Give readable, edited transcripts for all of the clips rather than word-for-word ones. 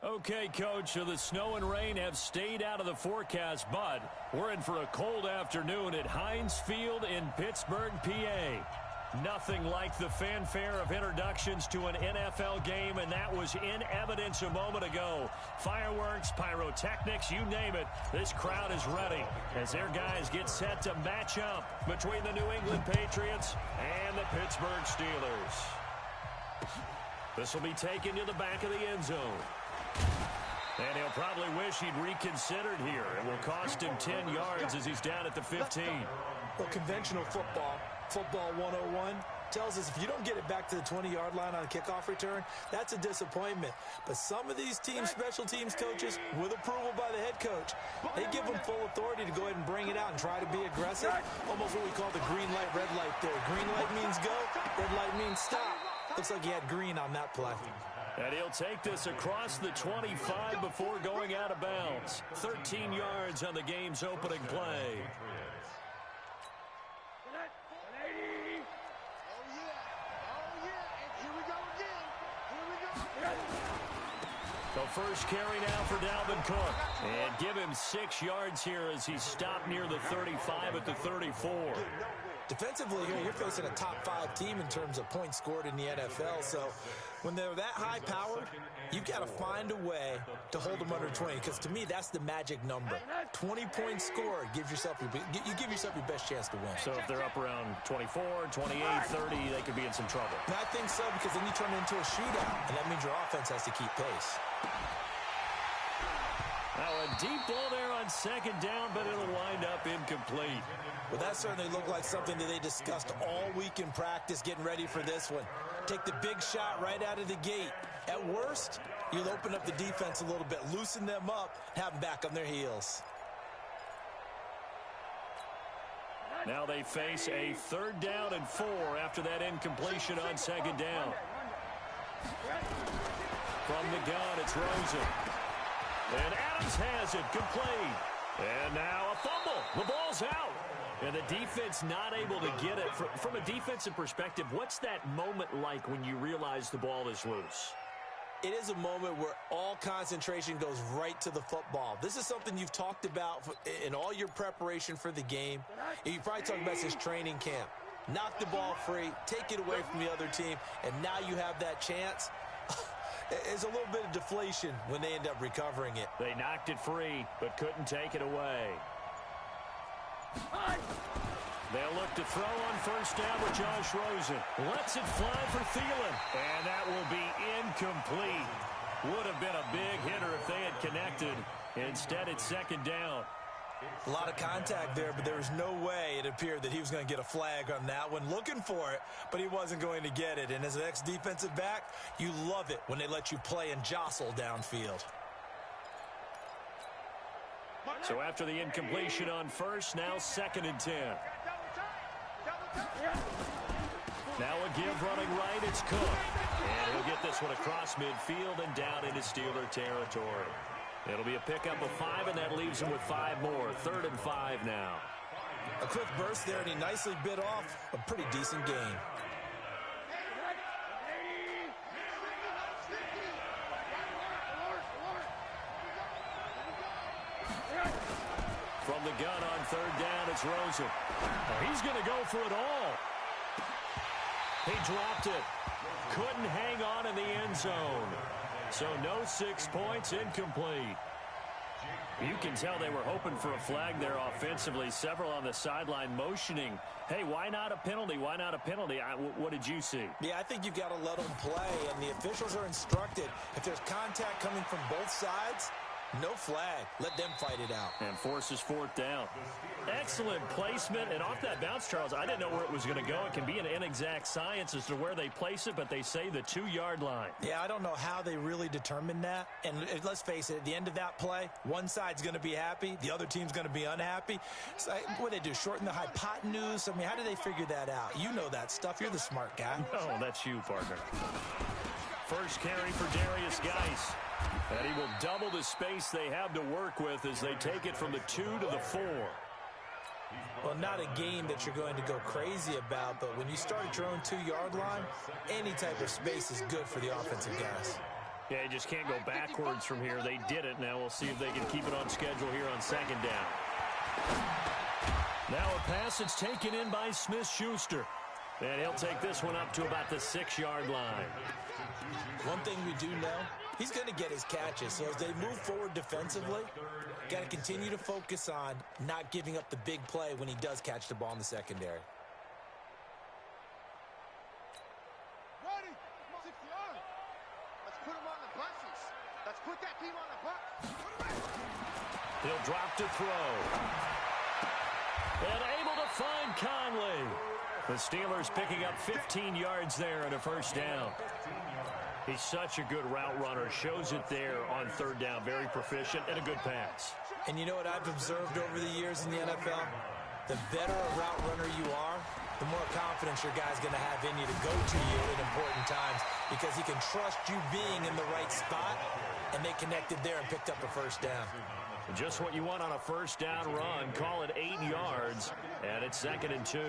Okay, Coach, so the snow and rain have stayed out of the forecast, but we're in for a cold afternoon at Heinz Field in Pittsburgh, PA. Nothing like the fanfare of introductions to an NFL game, and that was in evidence a moment ago. Fireworks, pyrotechnics, you name it, this crowd is ready as their guys get set to match up between the New England Patriots and the Pittsburgh Steelers. This will be taken to the back of the end zone. And he'll probably wish he'd reconsidered here. It will cost him 10 yards as he's down at the 15. Well, conventional football 101, tells us if you don't get it back to the 20-yard line on a kickoff return, that's a disappointment. But some of these teams, special teams coaches, with approval by the head coach, they give them full authority to go ahead and bring it out and try to be aggressive. Almost what we call the green light, red light theory. Green light means go, red light means stop. Looks like he had green on that play. And he'll take this across the 25 before going out of bounds. 13 yards on the game's opening play. The first carry now for Dalvin Cook. And give him 6 yards here as he stopped near the 35 at the 34. Defensively here, you're facing a top-5 team in terms of points scored in the NFL. So when they're that high-powered, you've got to find a way to hold them under 20. Because to me, that's the magic number. 20 points scored gives yourself you give yourself your best chance to win. So if they're up around 24, 28, 30, they could be in some trouble. And I think so, because then you turn it into a shootout, and that means your offense has to keep pace. Now a deep ball there on second down, but it'll wind up incomplete. Well, that certainly looked like something that they discussed all week in practice, getting ready for this one. Take the big shot right out of the gate. At worst, you'll open up the defense a little bit, loosen them up, have them back on their heels. Now they face a 3rd down and 4 after that incompletion on second down. From the gun, it's Rosen. And Adams has it, complete. And now a fumble. The ball's out. And the defense not able to get it. From a defensive perspective, what's that moment like when you realize the ball is loose? It is a moment where all concentration goes right to the football. This is something you've talked about in all your preparation for the game. You probably talked about since training camp. Knock the ball free, take it away from the other team, and now you have that chance. It's a little bit of deflation when they end up recovering it. They knocked it free, but couldn't take it away. They'll look to throw on first down with Josh Rosen. Lets it fly for Thielen. And that will be incomplete. Would have been a big hitter if they had connected. Instead, it's second down. A lot of contact there, but there was no way it appeared that he was going to get a flag on that one. Looking for it, but he wasn't going to get it. And as an ex-defensive back, you love it when they let you play and jostle downfield. So after the incompletion on first, now 2nd and 10. Now a give running right, it's Cook. And he'll get this one across midfield and down into Steeler territory. It'll be a pickup of 5, and that leaves him with 5 more. 3rd and 5 now. A quick burst there, and he nicely bit off a pretty decent gain. From the gun on 3rd down, it's Rosen. He's going to go for it all. He dropped it. Couldn't hang on in the end zone. So no 6 points, incomplete. You can tell they were hoping for a flag there offensively. Several on the sideline motioning, hey, why not a penalty? Why not a penalty? What did you see? Yeah, I think you've got to let them play, and the officials are instructed. If there's contact coming from both sides, no flag. Let them fight it out. And forces 4th down. Excellent placement. And off that bounce, Charles, I didn't know where it was going to go. It can be an inexact science as to where they place it, but they say the 2-yard line. Yeah, I don't know how they really determined that. And let's face it, at the end of that play, one side's going to be happy, the other team's going to be unhappy. So, what do they do, shorten the hypotenuse? I mean, how do they figure that out? You know that stuff. You're the smart guy. No, that's you, partner. First carry for Darius Geis. And he will double the space they have to work with as they take it from the 2 to the 4. Well, not a game that you're going to go crazy about, but when you start at your own 2-yard line, any type of space is good for the offensive guys. Yeah, you just can't go backwards from here. They did it. Now we'll see if they can keep it on schedule here on second down. Now a pass that's taken in by Smith-Schuster. And he'll take this one up to about the 6-yard line. One thing we do know, he's going to get his catches. So as they move forward defensively, got to continue to focus on not giving up the big play when he does catch the ball in the secondary. Ready? 60 yards. Let's put him on the buses. Let's put that team on the bus. He'll drop to throw. And able to find Conley. The Steelers picking up 15 yards there and a first down. He's such a good route runner. Shows it there on third down. Very proficient and a good pass. And you know what I've observed over the years in the NFL? The better a route runner you are, the more confidence your guy's going to have in you to go to you at important times because he can trust you being in the right spot, and they connected there and picked up a first down. Just what you want on a first down run. Call it 8 yards, and it's 2nd and 2.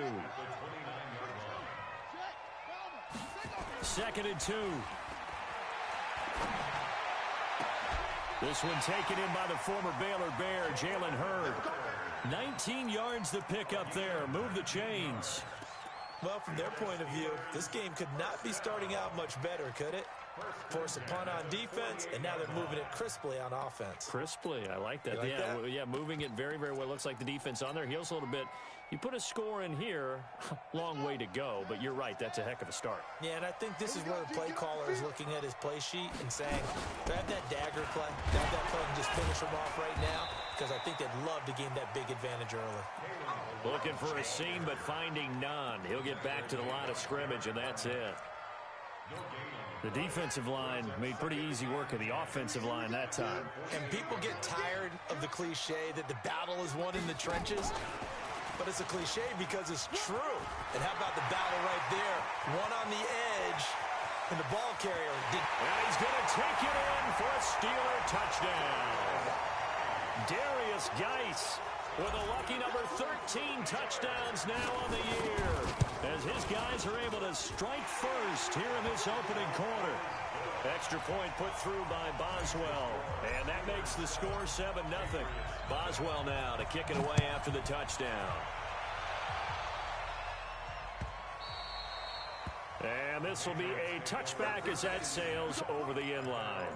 2nd and 2. This one taken in by the former Baylor Bear, Jalen Hurd. 19 yards to pick up there. Move the chains. Well, from their point of view, this game could not be starting out much better, could it? Force a punt on defense, and now they're moving it crisply on offense. Crisply, I like that. You like that? Yeah, moving it very, very well. Looks like the defense on their heels a little bit. You put a score in here, long way to go, but you're right, that's a heck of a start. Yeah, and I think this is where the play caller is looking at his play sheet and saying, grab that dagger play, grab that play and just finish them off right now, because I think they'd love to gain that big advantage early. Looking for a seam, but finding none. He'll get back to the line of scrimmage, and that's it. The defensive line made pretty easy work of the offensive line that time. And people get tired of the cliche that the battle is won in the trenches. But it's a cliche because it's true. And how about the battle right there? One on the edge, and the ball carrier did. And he's going to take it in for a Steeler touchdown. Darius Geis with a lucky number 13 touchdowns now on the year, as his guys are able to strike first here in this opening quarter. Extra point put through by Boswell, and that makes the score 7-0. Boswell now to kick it away after the touchdown. And this will be a touchback as that sails over the end line.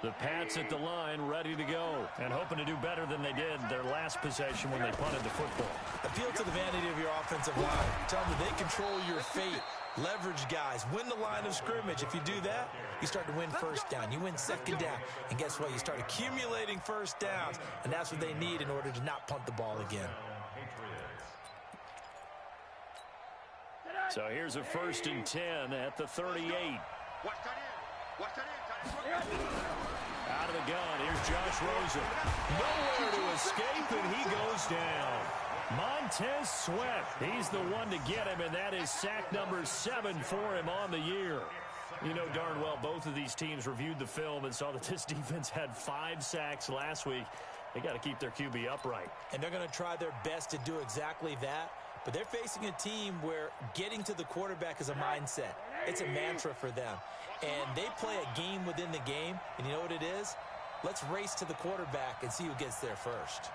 The Pats at the line, ready to go, and hoping to do better than they did their last possession when they punted the football. Appeal to the vanity of your offensive line. Tell them that they control your fate. Leverage guys. Win the line of scrimmage. If you do that, you start to win first down. You win second down. And guess what? You start accumulating first downs, and that's what they need in order to not punt the ball again. So here's a 1st and 10 at the 38. Out of the gun, here's Josh Rosen. Nowhere to escape, and he goes down. Montez Sweat, he's the one to get him, and that is sack number 7 for him on the year. You know darn well both of these teams reviewed the film and saw that this defense had 5 sacks last week. They got to keep their QB upright. And they're going to try their best to do exactly that. But they're facing a team where getting to the quarterback is a mindset. It's a mantra for them. And they play a game within the game. And you know what it is? Let's race to the quarterback and see who gets there first.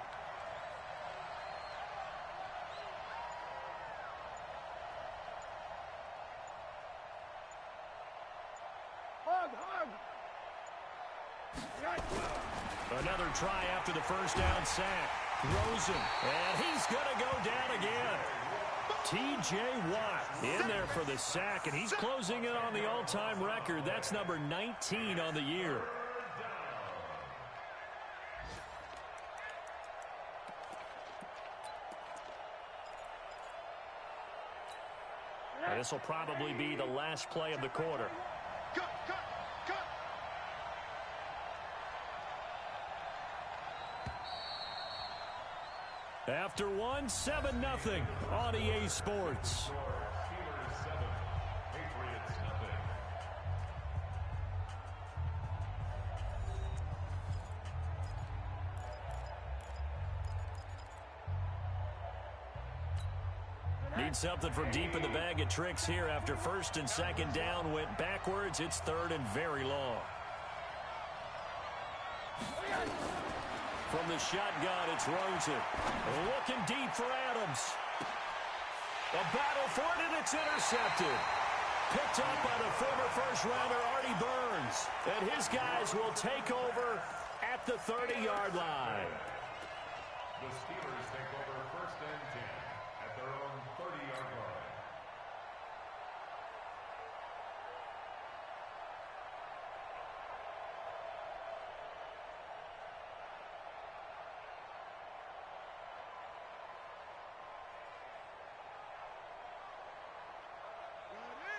Another try after the first down sack. Rosen, and he's going to go down again. T.J. Watt in there for the sack, and he's closing in on the all-time record. That's number 19 on the year. And this will probably be the last play of the quarter. After one, 7-0 on EA Sports. Need something from deep in the bag of tricks here after first and second down went backwards. It's third and very long. From the shotgun, it's Rosen. Looking deep for Adams. A battle for it, and it's intercepted. Picked up by the former first-rounder Artie Burns. And his guys will take over at the 30-yard line. The Steelers take over first and 10 at their own 30-yard line.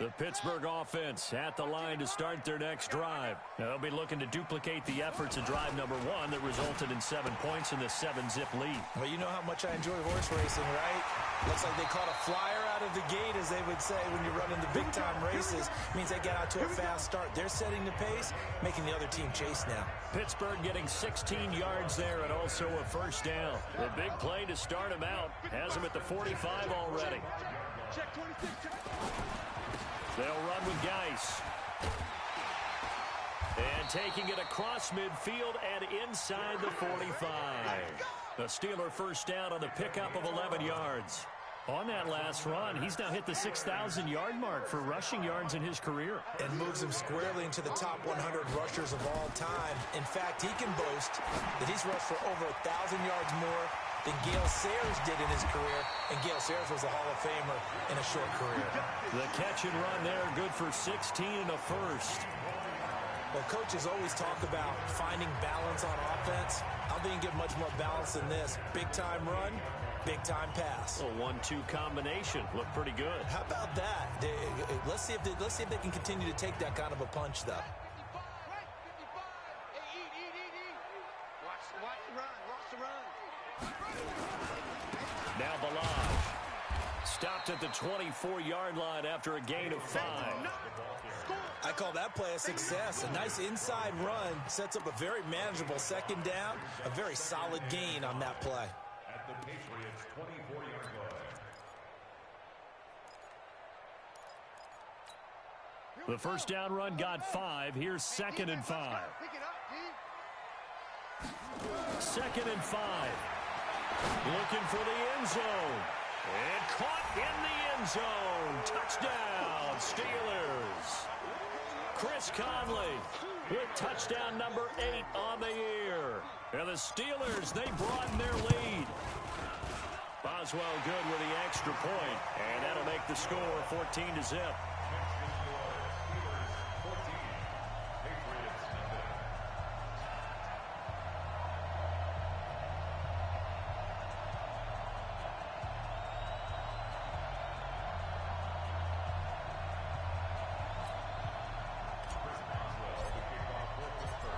The Pittsburgh offense at the line to start their next drive. They'll be looking to duplicate the efforts of drive number 1 that resulted in 7 points in the 7-zip lead. Well, you know how much I enjoy horse racing, right? Looks like they caught a flyer out of the gate, as they would say when you're running the big-time races. Means they get out to a fast start. They're setting the pace, making the other team chase now. Pittsburgh getting 16 yards there and also a first down. The big play to start him out has him at the 45 already. Check 26, check. They'll run with Geis. And taking it across midfield and inside the 45. The Steeler first down on the pickup of 11 yards. On that last run, he's now hit the 6,000-yard mark for rushing yards in his career. And moves him squarely into the top 100 rushers of all time. In fact, he can boast that he's rushed for over 1,000 yards more than Gale Sayers did in his career, and Gale Sayers was a Hall of Famer in a short career. The catch and run there, good for 16 and a first. Well, coaches always talk about finding balance on offense. I don't think you get much more balance than this. Big-time run, big-time pass. A 1-2 combination. Looked pretty good. How about that? Let's see if they can continue to take that kind of a punch, though. 55, right, 55. Hey, eat. Watch the run, watch the run. Now Balaj stopped at the 24-yard line after a gain of 5. I call that play a success. A nice inside run sets up a very manageable second down. A very solid gain on that play. At the Patriots' 24-yard line. The first down run got 5. Here's second and 5. Pick it up, D. Second and 5. Looking for the end zone. And caught in the end zone. Touchdown, Steelers. Chris Conley with touchdown number 8 on the year. And the Steelers, they broaden their lead. Boswell good with the extra point. And that'll make the score 14-0.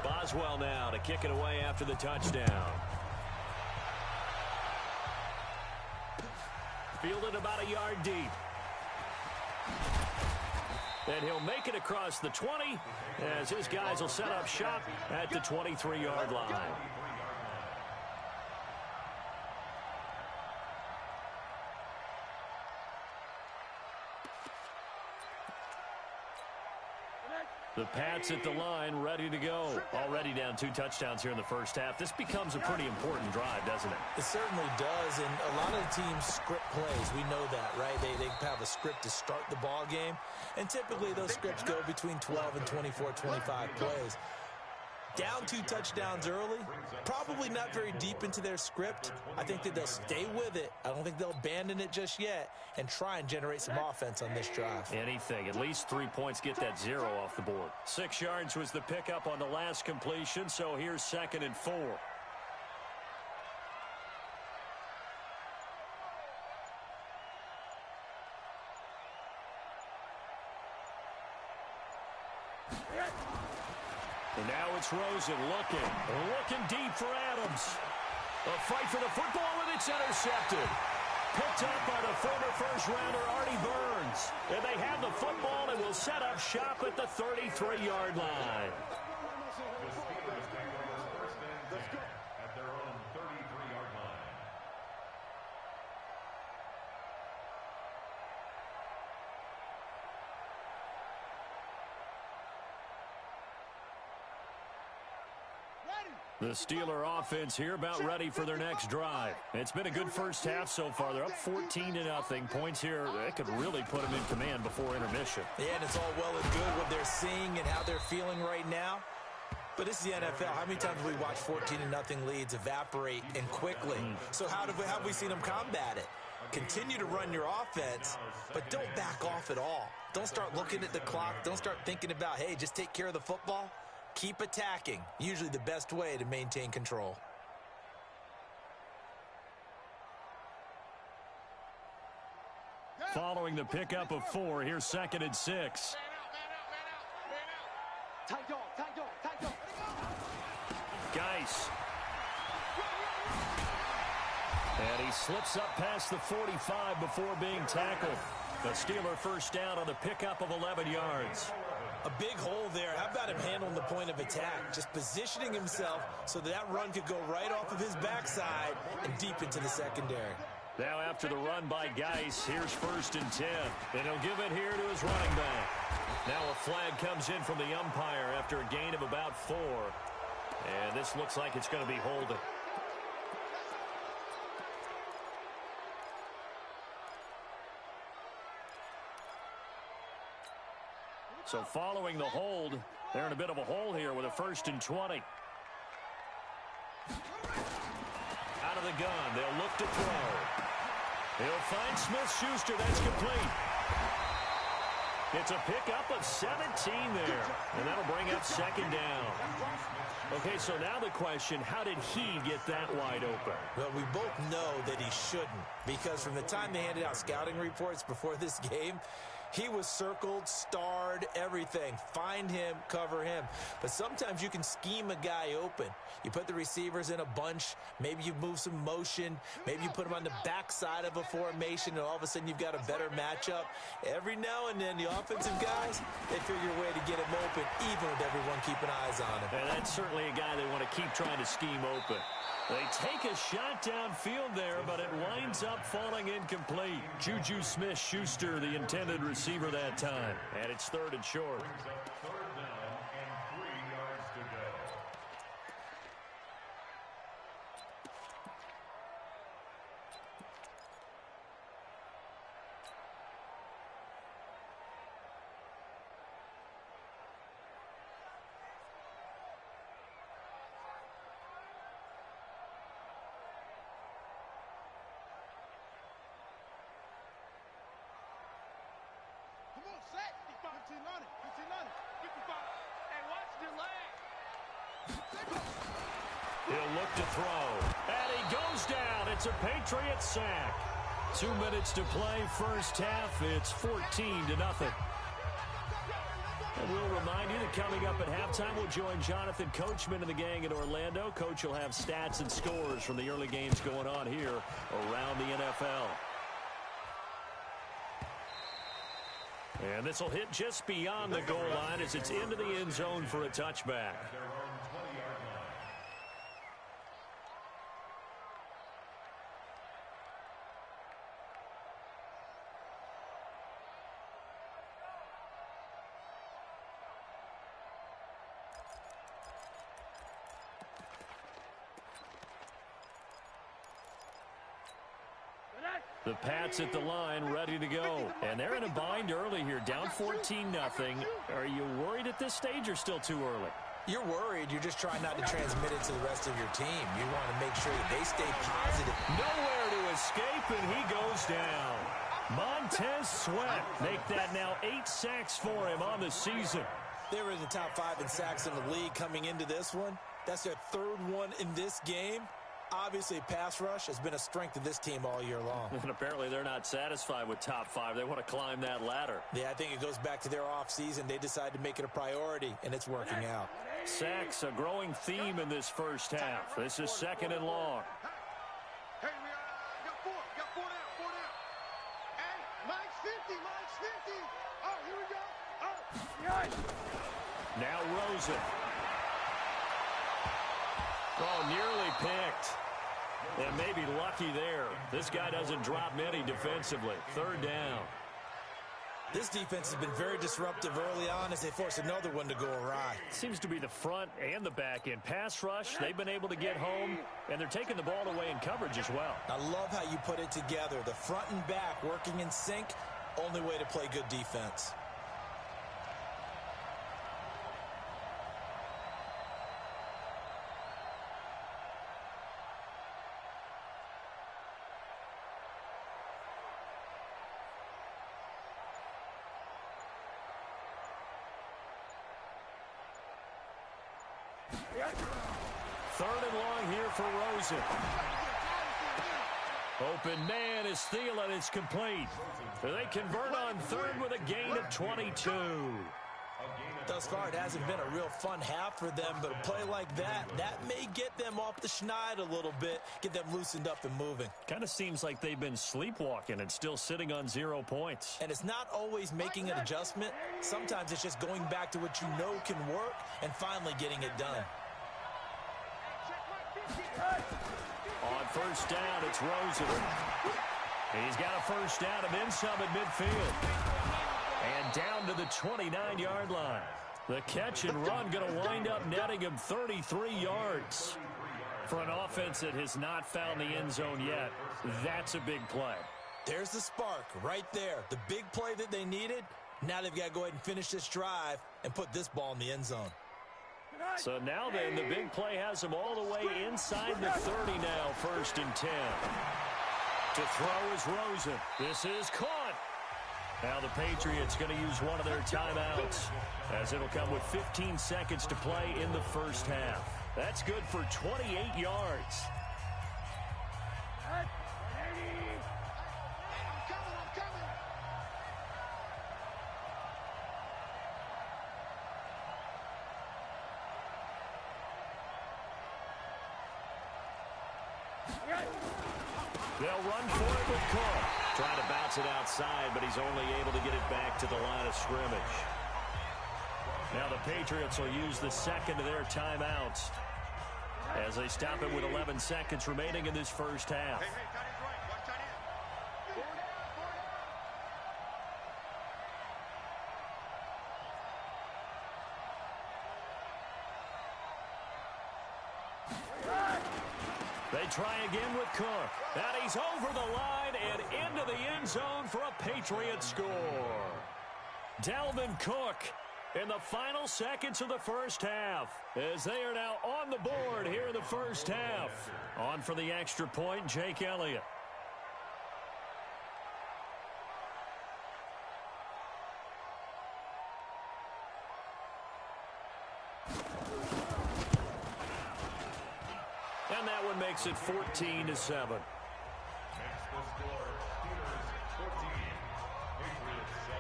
Boswell now to kick it away after the touchdown. Fielded about a yard deep. And he'll make it across the 20 as his guys will set up shop at the 23-yard line. The Pats at the line, ready to go. Already down 2 touchdowns here in the first half. This becomes a pretty important drive, doesn't it? It certainly does, and a lot of the teams script plays. We know that, right? They have a script to start the ball game, and typically those scripts go between 12 and 24, 25 plays. Down 2 touchdowns early, probably not very deep into their script. I think that they'll stay with it. I don't think they'll abandon it just yet and try and generate some offense on this drive. Anything. At least 3 points, get that 0 off the board. 6 yards was the pickup on the last completion, so here's second and 4. And now it's Rosen looking deep for Adams. A fight for the football, and it's intercepted. Picked up by the former first-rounder Artie Burns. And they have the football and will set up shop at the 33-yard line. The Steelers take over first and 10 at their own 33-yard line. The Steeler offense here about ready for their next drive. It's been a good first half so far. They're up 14-0. Points here that could really put them in command before intermission. Yeah, and it's all well and good what they're seeing and how they're feeling right now. But this is the NFL. How many times have we watched 14-0 leads evaporate and quickly? So how have we seen them combat it? Continue to run your offense, but don't back off at all. Don't start looking at the clock. Don't start thinking about, hey, just take care of the football. Keep attacking. Usually the best way to maintain control. Following the pickup of 4, here's 2nd and 6. Geis. And he slips up past the 45 before being tackled. The Steeler first down on the pickup of 11 yards. A big hole there. How about him handling the point of attack? Just positioning himself so that run could go right off of his backside and deep into the secondary. Now after the run by Geis, here's 1st and 10. And he'll give it here to his running back. Now a flag comes in from the umpire after a gain of about 4. And this looks like it's going to be holding. So following the hold, they're in a bit of a hole here with a 1st and 20. Out of the gun, they'll look to throw. He'll find Smith-Schuster. That's complete. It's a pickup of 17 there, and that'll bring up 2nd down. Okay, so now the question, how did he get that wide open? Well, we both know that he shouldn't, because from the time they handed out scouting reports before this game, he was circled, starred, everything. Find him, cover him. But sometimes you can scheme a guy open. You put the receivers in a bunch. Maybe you move some motion. Maybe you put them on the backside of a formation, and all of a sudden you've got a better matchup. Every now and then, the offensive guys, they figure a way to get him open, even with everyone keeping eyes on him. And that's certainly a guy they want to keep trying to scheme open. They take a shot downfield there, but it winds up falling incomplete. Juju Smith-Schuster, the intended receiver that time. And it's 3rd and short. Brings up 3rd down and 3 yards to go. He'll look to throw. And he goes down. It's a Patriot sack. 2 minutes to play, first half. It's 14-0. And we'll remind you that coming up at halftime, we'll join Jonathan Coachman and the gang in Orlando. Coach will have stats and scores from the early games going on here around the NFL. And this will hit just beyond the goal line as it's into the end zone for a touchback. The Pats at the line, ready to go. And they're in a bind early here, down 14-0. Are you worried at this stage or still too early? You're worried. You're just trying not to transmit it to the rest of your team. You want to make sure that they stay positive. Nowhere to escape, and he goes down. Montez Sweat make that now 8 sacks for him on the season. They were in the top 5 in sacks in the league coming into this one. That's their 3rd one in this game. Obviously, pass rush has been a strength of this team all year long. And apparently they're not satisfied with top 5. They want to climb that ladder. Yeah, I think it goes back to their offseason. They decided to make it a priority, and it's working out. Sacks, a growing theme in this first half. This is 2nd and long. Hey, we got 4. Got 4 down. Hey, Mike's 50. Oh, here we go. Oh, yeah. Now Rosen. Oh, nearly picked. And maybe lucky there. This guy doesn't drop many defensively. 3rd down. This defense has been very disruptive early on as they force another one to go awry. Seems to be the front and the back end. Pass rush, they've been able to get home, and they're taking the ball away in coverage as well. I love how you put it together. The front and back working in sync, only way to play good defense. Third and long here for Rosen. Open man is Thielen. It's complete. They convert on third with a gain of 22. Thus far, it hasn't been a real fun half for them, but a play like that may get them off the schneid a little bit, get them loosened up and moving. Kind of seems like they've been sleepwalking and still sitting on 0 points. And it's not always making an adjustment. Sometimes it's just going back to what you know can work and finally getting it done. On first down, it's Rosen. He's got a first down of in some at midfield. And down to the 29-yard line. The catch and run going to wind up netting him 33 yards. For an offense that has not found the end zone yet, that's a big play. There's the spark right there. The big play that they needed. Now they've got to go ahead and finish this drive and put this ball in the end zone. So now then, the big play has him all the way inside the 30 now, 1st and 10. To throw is Rosen. This is caught. Now the Patriots going to use one of their timeouts, as it'll come with 15 seconds to play in the first half. That's good for 28 yards. They'll run for it with Cook. Trying to bounce it outside, but he's only able to get it back to the line of scrimmage. Now the Patriots will use the second of their timeouts as they stop it with 11 seconds remaining in this first half. They try again with Cook. And he's over the line and into the end zone for a Patriot score. Dalvin Cook in the final seconds of the first half, as they are now on the board here in the first half. On for the extra point, Jake Elliott. And that one makes it 14-7. Makes the score Steelers 14, Patriots 7.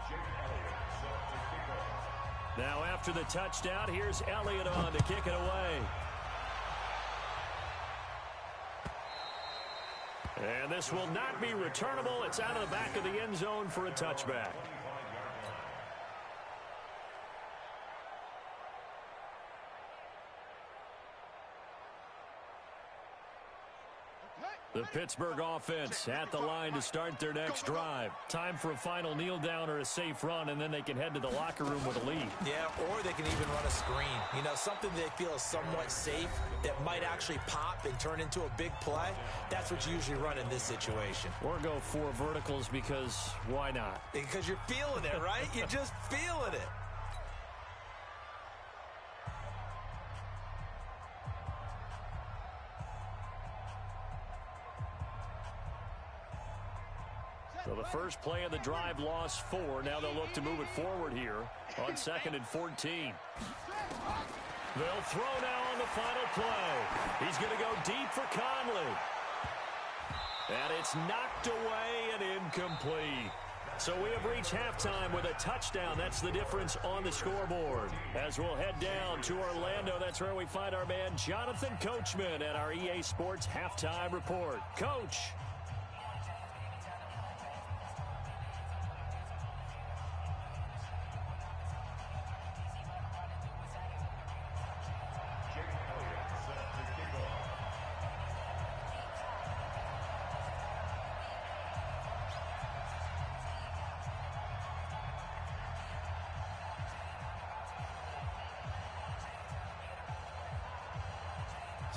Jake Elliott set to kick off. Now after the touchdown, here's Elliott on to kick it away. And this will not be returnable. It's out of the back of the end zone for a touchback. The Pittsburgh offense at the line to start their next drive. Time for a final kneel down or a safe run, and then they can head to the locker room with a lead. Yeah, or they can even run a screen. You know, something they feel is somewhat safe that might actually pop and turn into a big play. That's what you usually run in this situation. Or go 4 verticals because why not? Because you're feeling it, right? You're just feeling it. So the first play of the drive lost 4. Now they'll look to move it forward here on 2nd and 14. They'll throw now on the final play. He's going to go deep for Conley. And it's knocked away and incomplete. So we have reached halftime with a touchdown. That's the difference on the scoreboard. As we'll head down to Orlando, that's where we find our man Jonathan Coachman at our EA Sports Halftime Report. Coach.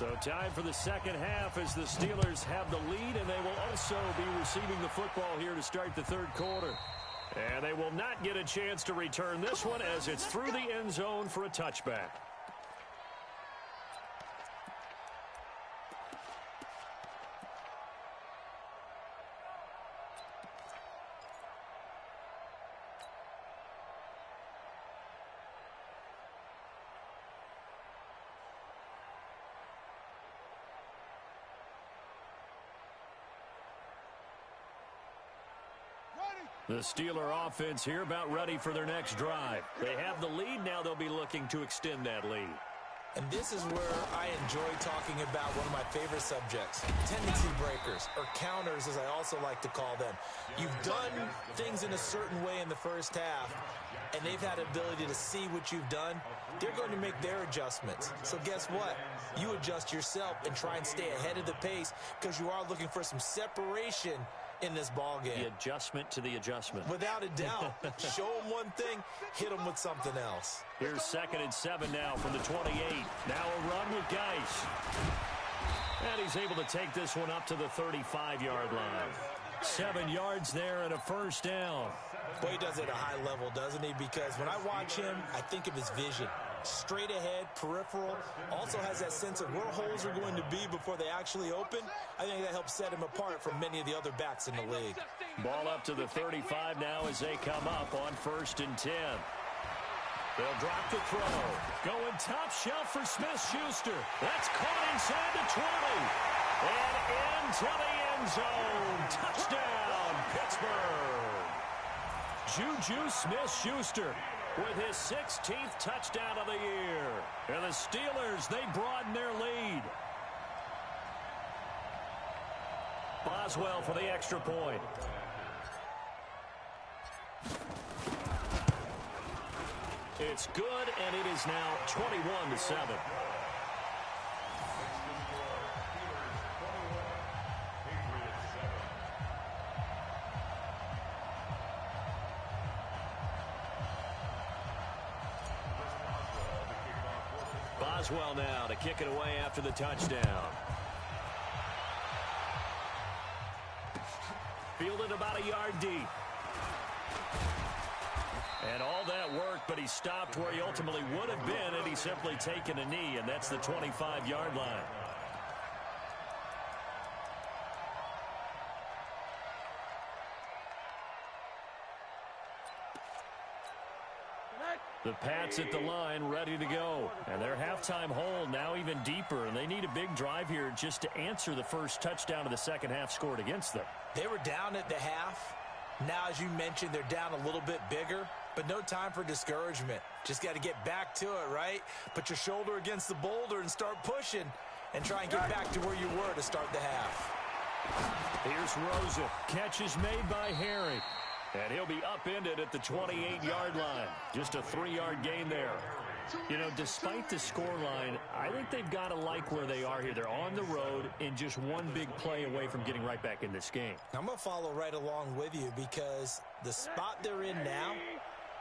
So time for the second half as the Steelers have the lead, and they will also be receiving the football here to start the third quarter. And they will not get a chance to return this one as it's through the end zone for a touchback. The Steeler offense here about ready for their next drive. They have the lead. Now they'll be looking to extend that lead. And this is where I enjoy talking about one of my favorite subjects, tendency breakers, or counters as I also like to call them. You've done things in a certain way in the first half, and they've had ability to see what you've done. They're going to make their adjustments. So guess what? You adjust yourself and try and stay ahead of the pace because you are looking for some separation in this ball game. The adjustment to the adjustment. Without a doubt. Show them one thing, hit them with something else. Here's 2nd and 7 now from the 28. Now a run with Geis. And he's able to take this one up to the 35-yard line. 7 yards there and a first down. Boy, he does it at a high level, doesn't he? Because when I watch him, I think of his vision. Straight ahead, peripheral, also has that sense of where holes are going to be before they actually open. I think that helps set him apart from many of the other backs in the league. Ball up to the 35 now as they come up on 1st and 10. They'll drop the throw. Going top shelf for Smith-Schuster. That's caught inside the 20. And into the end zone. Touchdown, Pittsburgh. Juju Smith-Schuster with his 16th touchdown of the year. And the Steelers, they broaden their lead. Boswell for the extra point. It's good, and it is now 21-7. Boswell now to kick it away after the touchdown. Fielded about a yard deep. And all that work, but he stopped where he ultimately would have been had he simply taken a knee, and that's the 25-yard line. The Pats at the line ready to go. And their halftime hole now even deeper, and they need a big drive here just to answer the first touchdown of the second half scored against them. They were down at the half. Now, as you mentioned, they're down a little bit bigger, but no time for discouragement. Just got to get back to it, right? Put your shoulder against the boulder and start pushing and try and get back to where you were to start the half. Here's Rosen. Catch is made by Harry. And he'll be upended at the 28-yard line. Just a 3-yard gain there. You know, despite the scoreline, I think they've got to like where they are here. They're on the road and just one big play away from getting right back in this game. I'm going to follow right along with you because the spot they're in now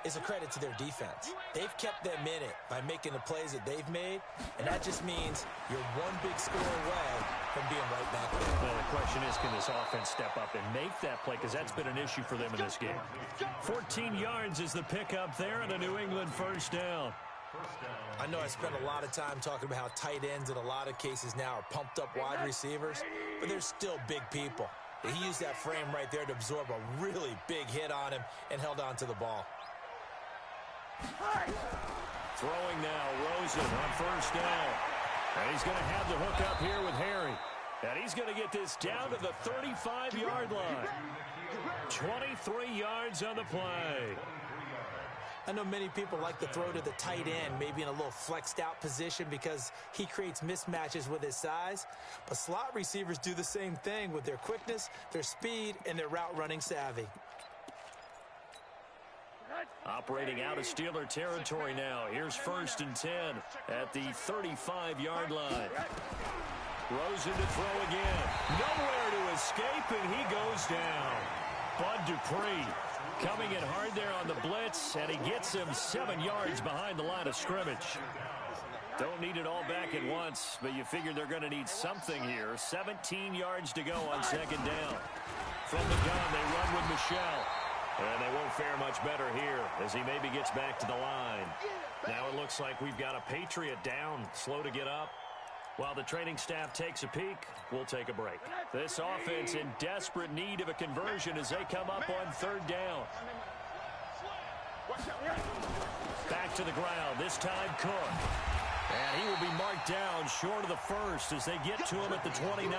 is a credit to their defense. They've kept them in it by making the plays that they've made, and that just means you're one big score away from being right back there. Well, the question is, can this offense step up and make that play? Because that's been an issue for them in this game. 14 yards is the pickup there and a New England first down. I know I spent a lot of time talking about how tight ends in a lot of cases now are pumped up wide receivers, but they're still big people. He used that frame right there to absorb a really big hit on him and held on to the ball. Throwing now, Rosen on first down. And he's going to have the hook up here with Harry. And he's going to get this down to the 35-yard line. 23 yards on the play. I know many people like to throw to the tight end, maybe in a little flexed out position because he creates mismatches with his size. But slot receivers do the same thing with their quickness, their speed, and their route running savvy. Operating out of Steeler territory now. Here's 1st and 10 at the 35-yard line. Rosen to throw again. Nowhere to escape, and he goes down. Bud Dupree coming in hard there on the blitz, and he gets him 7 yards behind the line of scrimmage. Don't need it all back at once, but you figure they're going to need something here. 17 yards to go on second down. From the gun, they run with Michel. And they won't fare much better here as he maybe gets back to the line. Now it looks like we've got a Patriot down, slow to get up. While the training staff takes a peek, we'll take a break. This offense in desperate need of a conversion as they come up on third down. Back to the ground, this time Cook. And he will be marked down short of the first as they get to him at the 29.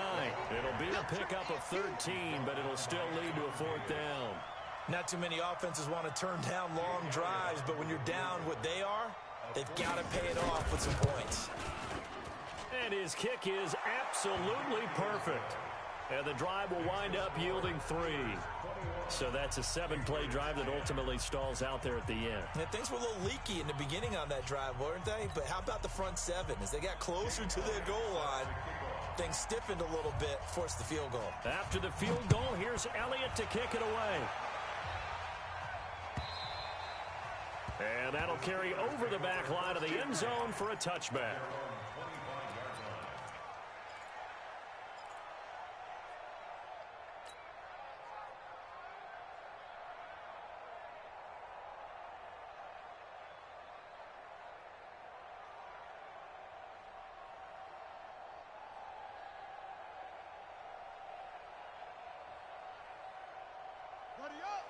It'll be a pickup of 13, but it'll still lead to a fourth down. Not too many offenses want to turn down long drives, but when you're down what they are, they've got to pay it off with some points. And his kick is absolutely perfect. And the drive will wind up yielding 3. So that's a 7-play drive that ultimately stalls out there at the end. And things were a little leaky in the beginning on that drive, weren't they? But how about the front 7? As they got closer to their goal line, things stiffened a little bit, forced the field goal. After the field goal, here's Elliott to kick it away. And that'll carry over the back line of the end zone for a touchback.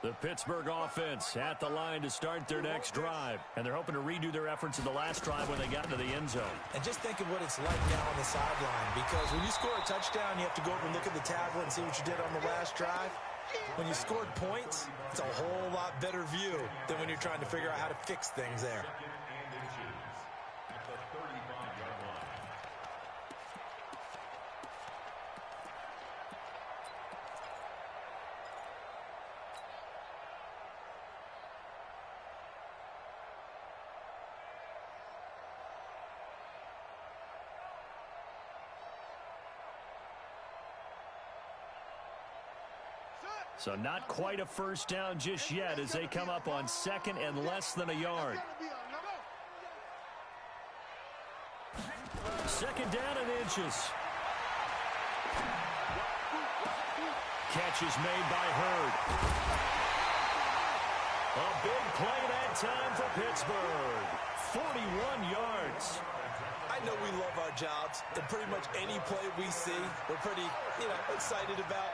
The Pittsburgh offense at the line to start their next drive. And they're hoping to redo their efforts in the last drive when they got into the end zone. And just think of what it's like now on the sideline. Because when you score a touchdown, you have to go over and look at the tablet and see what you did on the last drive. When you scored points, it's a whole lot better view than when you're trying to figure out how to fix things there. So not quite a first down just yet as they come up on second and less than a yard. Second down and inches. Catch is made by Hurd. A big play that time for Pittsburgh. 41 yards. I know we love our jobs, and pretty much any play we see, we're pretty, excited about.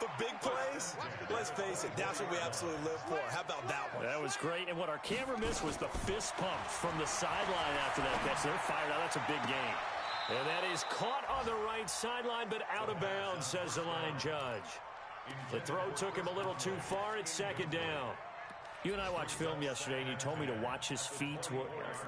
But big plays, let's face it, that's what we absolutely live for. How about that one? That was great. And what our camera missed was the fist pump from the sideline after that catch. They're fired out. That's a big game. And that is caught on the right sideline, but out of bounds, says the line judge. The throw took him a little too far. It's second down. You and I watched film yesterday, and you told me to watch his feet. For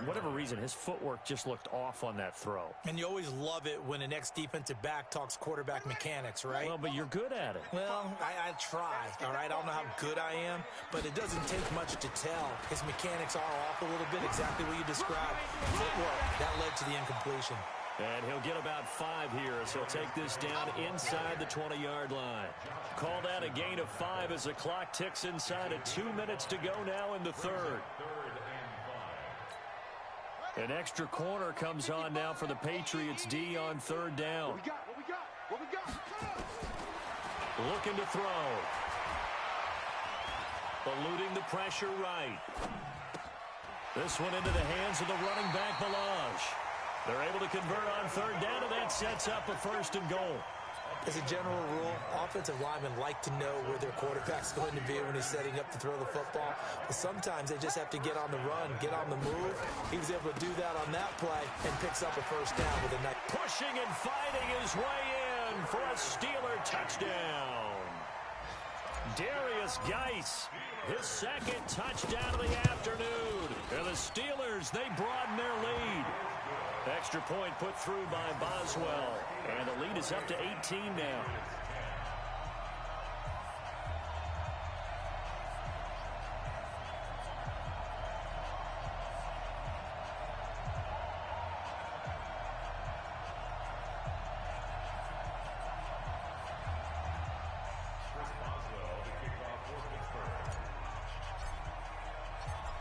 whatever reason, his footwork just looked off on that throw. And you always love it when an ex-defensive back talks quarterback mechanics, right? Well, but you're good at it. Well, I try, all right? I don't know how good I am, but it doesn't take much to tell. His mechanics are off a little bit, exactly what you described. Footwork, that led to the incompletion. And he'll get about 5 here as he'll take this down inside the 20-yard line. Call that a gain of 5 as the clock ticks inside of 2 minutes to go now in the third. An extra corner comes on now for the Patriots D on third down. What we got? Looking to throw. Eluding the pressure right. This one into the hands of the running back, Ballage. They're able to convert on third down, and that sets up a first and goal. As a general rule, offensive linemen like to know where their quarterback's going to be when he's setting up to throw the football. But sometimes they just have to get on the run, get on the move. He was able to do that on that play and picks up a first down with a nice. Pushing and fighting his way in for a Steeler touchdown. Darius Geis, his second touchdown of the afternoon. And the Steelers, they broaden their lead. Extra point put through by Boswell. And the lead is up to 18 now.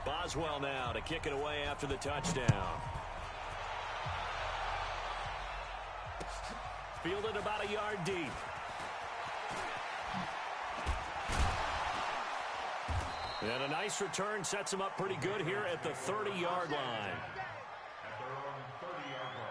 Boswell now to kick it away after the touchdown. fielded about a yard deep. And a nice return sets him up pretty good here at the 30-yard line. At their own 30-yard line.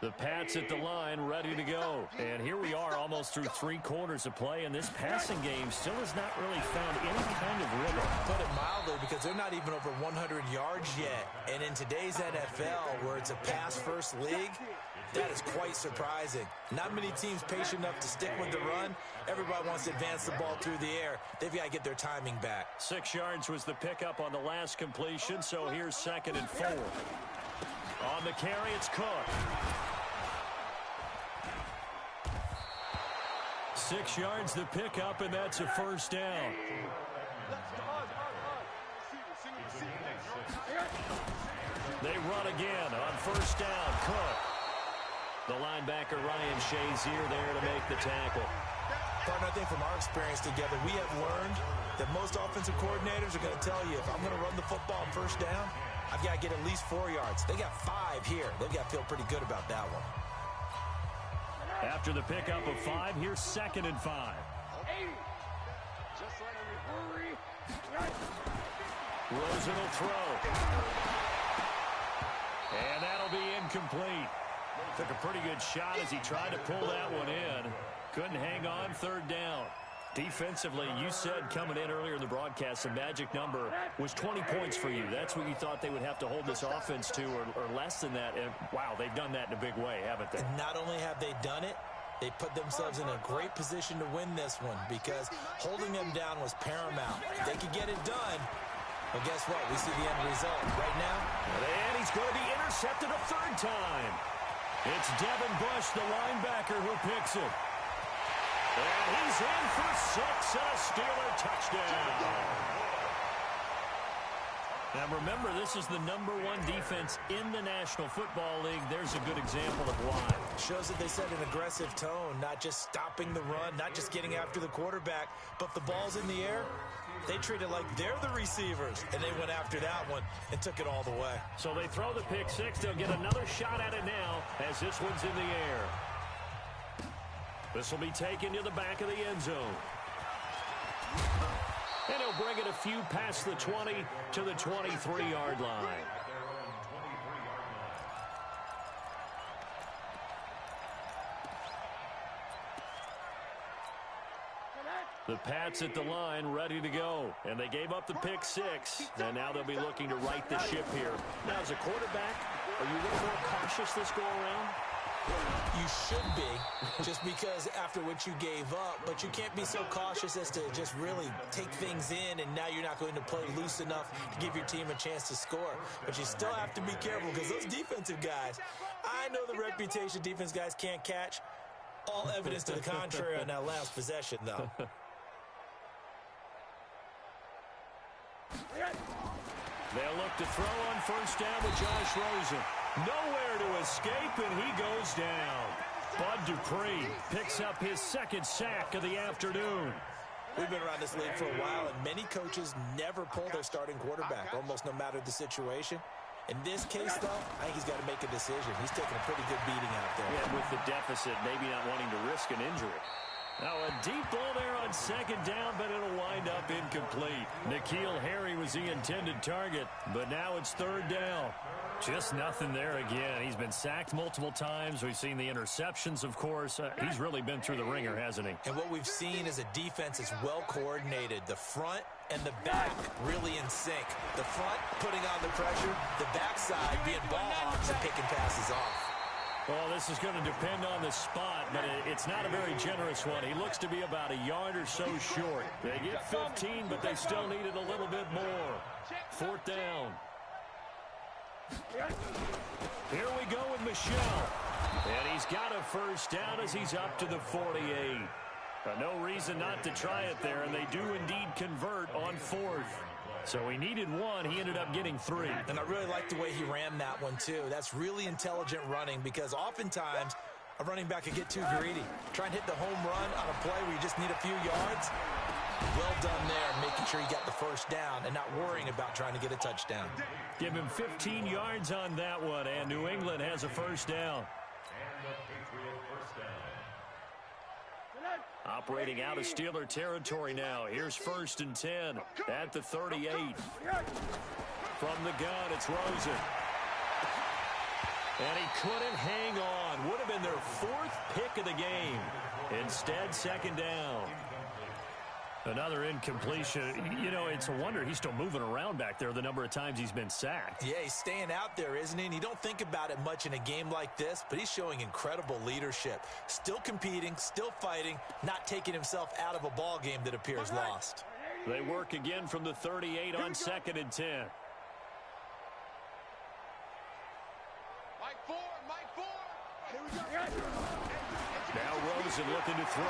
The Pats at the line, ready to go. And here we are almost through 3 quarters of play, and this passing game still has not really found any kind of rhythm. Put it mildly, because they're not even over 100 yards yet. And in today's NFL, where it's a pass-first league, that is quite surprising. Not many teams patient enough to stick with the run. Everybody wants to advance the ball through the air. They've got to get their timing back. 6 yards was the pickup on the last completion, so here's 2nd and 4. On the carry, it's Cook. 6 yards the pickup, and that's a first down. They run again on first down. Cook. The linebacker, Ryan Shazier, there to make the tackle. Partner, I think from our experience together, we have learned that most offensive coordinators are going to tell you, if I'm going to run the football on first down, I've got to get at least 4 yards. They got 5 here. They've got to feel pretty good about that one. After the pickup of 5, here's 2nd and 5. Rosen will throw. And that'll be incomplete. Took a pretty good shot as he tried to pull that one in. Couldn't hang on, 3rd down. Defensively, you said coming in earlier in the broadcast, the magic number was 20 points for you. That's what you thought they would have to hold this offense to, or less than that. And, wow, they've done that in a big way, haven't they? And not only have they done it, they put themselves in a great position to win this one, because holding them down was paramount. If they could get it done, well, guess what? We see the end result. Right now, and he's going to be intercepted a 3rd time. It's Devin Bush, the linebacker, who picks it. And he's in for 6 and a Steeler touchdown. Now remember, this is the #1 defense in the National Football League. There's a good example of why. Shows that they set an aggressive tone, not just stopping the run, not just getting after the quarterback, but the ball's in the air. They treat it like they're the receivers, and they went after that one and took it all the way. So they throw the pick 6. They'll get another shot at it now as this one's in the air. This will be taken to the back of the end zone. And he'll bring it a few past the 20 to the 23-yard line. The Pats at the line, ready to go. And they gave up the pick 6. And now they'll be looking to right the ship here. Now, as a quarterback, are you a little more cautious this go-around? You should be, just because after what you gave up, but you can't be so cautious as to just really take things in, and now you're not going to play loose enough to give your team a chance to score. But you still have to be careful, because those defensive guys, I know the reputation defense guys can't catch. All evidence to the contrary on that last possession, though. They'll look to throw on first down with Josh Rosen. Nowhere to escape, and he goes down. Bud Dupree picks up his 2nd sack of the afternoon. We've been around this league for a while, and many coaches never pull their starting quarterback, almost no matter the situation. In this case, though, I think he's got to make a decision. He's taking a pretty good beating out there. Yeah, with the deficit, maybe not wanting to risk an injury. Now a deep ball there on 2nd down, but it'll wind up incomplete. N'Keal Harry was the intended target, but now it's 3rd down. Just nothing there again. He's been sacked multiple times. We've seen the interceptions, of course. He's really been through the ringer, hasn't he? And what we've seen is a defense that's well coordinated. The front and the back really in sync. The front putting on the pressure, the backside being ball hawks and picking passes off. Well, this is going to depend on the spot, but it's not a very generous one. He looks to be about a yard or so short. They get 15, but they still need it a little bit more. 4th down. Here we go with Michel. And he's got a first down as he's up to the 48. No reason not to try it there, and they do indeed convert on 4th. So he needed one. He ended up getting 3. And I really like the way he ran that one, too. That's really intelligent running because oftentimes a running back can get too greedy. Try and hit the home run on a play where you just need a few yards. Well done there, making sure you got the first down and not worrying about trying to get a touchdown. Give him 15 yards on that one, and New England has a first down. And the Patriot first down. Operating out of Steeler territory now. Here's 1st and 10 at the 38. From the gun, it's Rosen. And he couldn't hang on. Would have been their 4th pick of the game. Instead, 2nd down. Another incompletion. You know, it's a wonder he's still moving around back there the number of times he's been sacked. Yeah, he's staying out there, isn't he? And you don't think about it much in a game like this, but he's showing incredible leadership. Still competing, still fighting, not taking himself out of a ball game that appears lost. They work again from the 38 on 2nd and 10. Mike Ford. Here we go. Now Rosen looking to throw.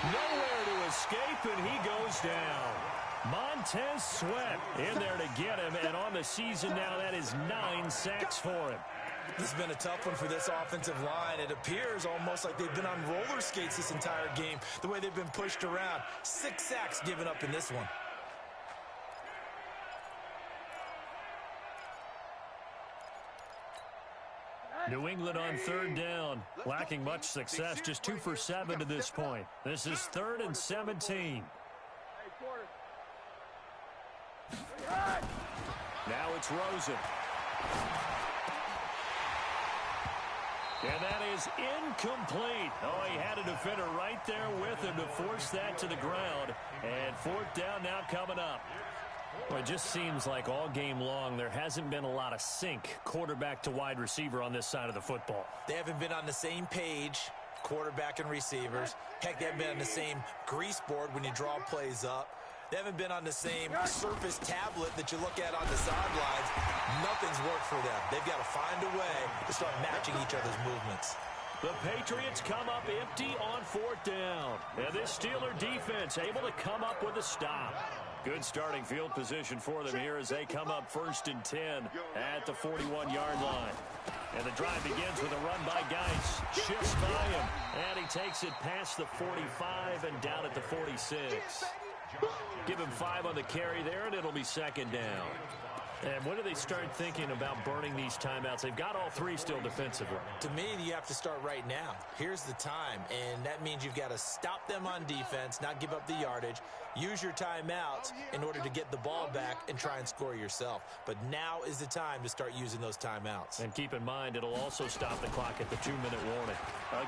Nowhere to escape, and he goes down. Montez Sweat in there to get him, and on the season now, that is 9 sacks for him. This has been a tough one for this offensive line. It appears almost like they've been on roller skates this entire game, the way they've been pushed around. 6 sacks given up in this one. New England on 3rd down, lacking much success, just 2 for 7 to this point. This is 3rd and 17. Now it's Rosen. And that is incomplete. Oh, he had a defender right there with him to force that to the ground. And 4th down now coming up. Well, it just seems like all game long there hasn't been a lot of sync quarterback to wide receiver on this side of the football. They haven't been on the same page, quarterback and receivers. Heck, they haven't been on the same grease board when you draw plays up. They haven't been on the same surface tablet that you look at on the sidelines. Nothing's worked for them. They've got to find a way to start matching each other's movements. The Patriots come up empty on 4th down. And this Steeler defense able to come up with a stop. Good starting field position for them here as they come up 1st and 10 at the 41-yard line. And the drive begins with a run by Geis. Shifts by him. And he takes it past the 45 and down at the 46. Give him 5 on the carry there, and it'll be 2nd down. And when do they start thinking about burning these timeouts? They've got all 3 still defensively. To me, you have to start right now. Here's the time, and that means you've got to stop them on defense, not give up the yardage, use your timeouts in order to get the ball back and try and score yourself. But now is the time to start using those timeouts. And keep in mind, it'll also stop the clock at the 2-minute warning.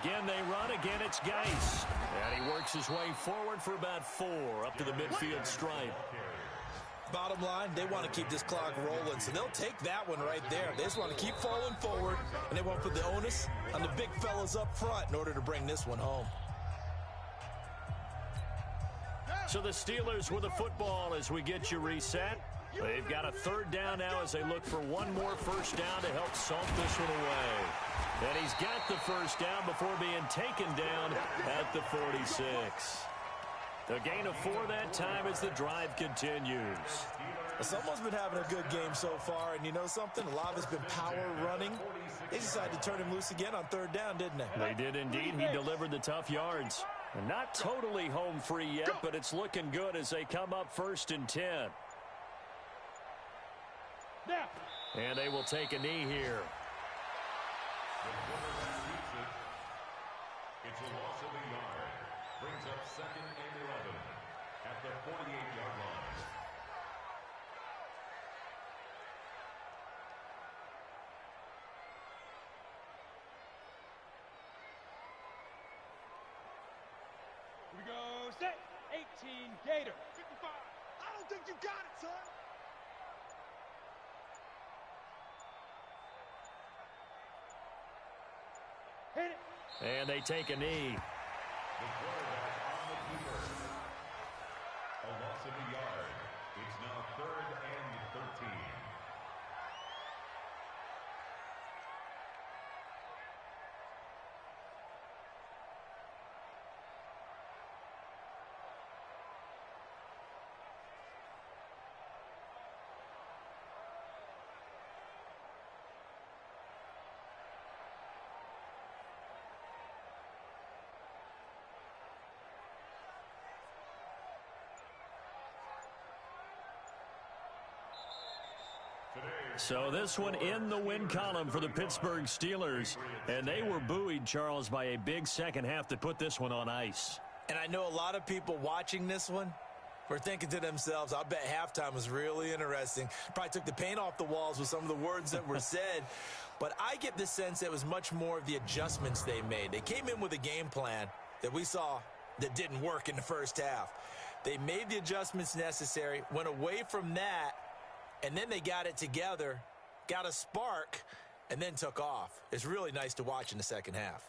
Again, they run. Again, it's Geis. And he works his way forward for about 4 up to the midfield stripe. Bottom line, they want to keep this clock rolling, so they'll take that one right there. They just want to keep falling forward, and they want to put the onus on the big fellas up front in order to bring this one home. So the Steelers with the football as we get you reset. They've got a 3rd down now as they look for one more first down to help salt this one away. And he's got the first down before being taken down at the 46. A gain of 4 that time as the drive continues. Someone's been having a good game so far, and you know something? A lot of it's been power running. They decided to turn him loose again on 3rd down, didn't they? They did indeed. He delivered the tough yards. And not totally home free yet, but it's looking good as they come up 1st and 10. And they will take a knee here. It's a loss of a yard. Brings up 2nd and 11 at the 48-yard line. Here we go, set, 18, Gator. 55. I don't think you got it, son. Hit it. And they take a knee. The quarterback on the keeper. A loss of a yard. It's now 3rd and 13. So this one in the win column for the Pittsburgh Steelers. And they were buoyed, Charles, by a big second half to put this one on ice. And I know a lot of people watching this one were thinking to themselves, I bet halftime was really interesting. Probably took the paint off the walls with some of the words that were said. But I get the sense that it was much more of the adjustments they made. They came in with a game plan that we saw that didn't work in the first half. They made the adjustments necessary, went away from that, and then they got it together, got a spark, and then took off. It's really nice to watch in the second half.